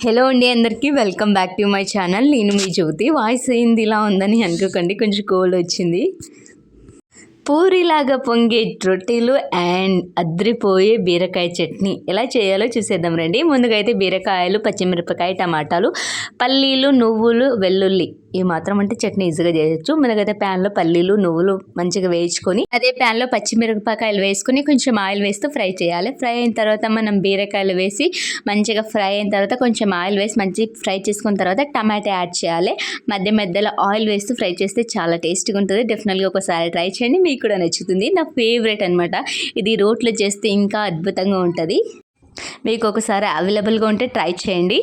Hello అండి, అందరికీ welcome back to my channel. నేను మీ జ్యోతి. వాయిస్ ఏంది ఇలా ఉందని అనుకోకండి, కొంచెం కోల్డ్ వచ్చింది. పూరిలాగా పొంగే రొట్టెలు అండ్ అద్రిపోయే బీరకాయ చట్నీ ఎలా చేయాలో చూసేద్దాం రండి. ముందుగా అయితే బీరకాయలు, పచ్చిమిరపకాయ, టమాటాలు, పల్లీలు, నువ్వులు, వెల్లుల్లి ఈ మాత్రం అంటే చట్నీ ఈజీగా చేయొచ్చు. ముందుకైతే ప్యాన్లో పల్లీలు, నువ్వులు మంచిగా వేయించుకొని అదే ప్యాన్లో పచ్చిమిరపకాయలు వేసుకొని కొంచెం ఆయిల్ వేస్తూ ఫ్రై చేయాలి. ఫ్రై అయిన తర్వాత మనం బీరకాయలు వేసి మంచిగా ఫ్రై అయిన తర్వాత కొంచెం ఆయిల్ వేసి మంచిగా ఫ్రై చేసుకున్న తర్వాత టమాటా యాడ్ చేయాలి. మధ్యలో ఆయిల్ వేస్తూ ఫ్రై చేస్తే చాలా టేస్టీగా ఉంటుంది. డెఫినెట్గా ఒకసారి ట్రై చేయండి, మీకు కూడా నచ్చుతుంది. నా ఫేవరెట్ అనమాట ఇది. రోట్లో చేస్తే ఇంకా అద్భుతంగా ఉంటుంది. మీకు ఒకసారి అవైలబుల్గా ఉంటే ట్రై చేయండి.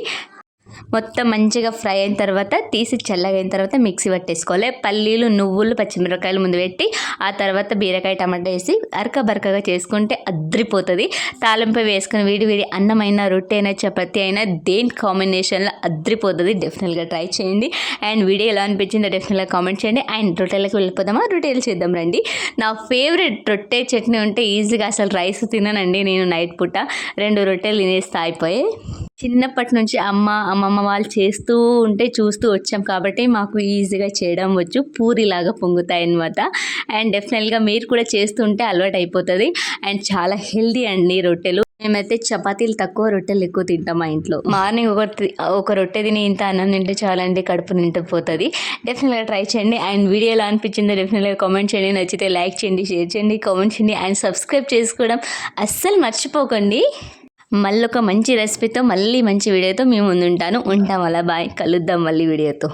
మొత్తం మంచిగా ఫ్రై అయిన తర్వాత తీసి చల్లగైన తర్వాత మిక్సీ పట్టేసుకోవాలి. పల్లీలు, నువ్వులు, పచ్చిమిరపకాయలు ముందు పెట్టి ఆ తర్వాత బీరకాయ, టమాటా వేసి బరకగా చేసుకుంటే అద్రిపోతుంది. తాలింపు వేసుకొని వేడి అన్నమైనా, రొట్టె అయినా, చపాతీ అయినా దేని కాంబినేషన్లో అద్రిపోతుంది. డెఫినెట్గా ట్రై చేయండి. అండ్ వీడియో ఎలా అనిపించిందో డెఫినెట్గా కామెంట్ చేయండి. అండ్ రొట్టెలకు వెళ్ళిపోదామా? రొట్టెలు చేద్దాం రండి. నా ఫేవరెట్ రొట్టె చట్నీ ఉంటే ఈజీగా అసలు రైస్ తిననండి నేను. నైట్ పూట 2 రొట్టెలు తినేస్తా అయిపోయి. చిన్నప్పటి నుంచి అమ్మమ్మ వాళ్ళు చేస్తూ ఉంటే చూస్తూ వచ్చాం కాబట్టి మాకు ఈజీగా చేయడం వచ్చు. పూరిలాగా పొంగుతాయి అన్నమాట. అండ్ డెఫినెట్గా మీరు కూడా చేస్తుంటే అలవాటు అయిపోతుంది. అండ్ చాలా హెల్దీ అండి రొట్టెలు. మేమైతే చపాతీలు తక్కువ, రొట్టెలు ఎక్కువ తింటాం మా ఇంట్లో. మార్నింగ్ ఒక రొట్టె తిని ఇంత అన్నం తింటే చాలండి, కడుపు నిండిపోతుంది. డెఫినెట్గా ట్రై చేయండి. అండ్ వీడియో ఎలా అనిపించిందో డెఫినెట్గా కామెంట్ చేయండి. నచ్చితే లైక్ చేయండి, షేర్ చేయండి, కామెంట్ చేయండి. అండ్ సబ్స్క్రైబ్ చేసుకోవడం అస్సలు మర్చిపోకండి. మళ్ళీ ఒక మంచి రెసిపీతో, మళ్ళీ మంచి వీడియోతో మేము ఉంటాం. అలా బాయ్, కలుద్దాం మళ్ళీ వీడియోతో.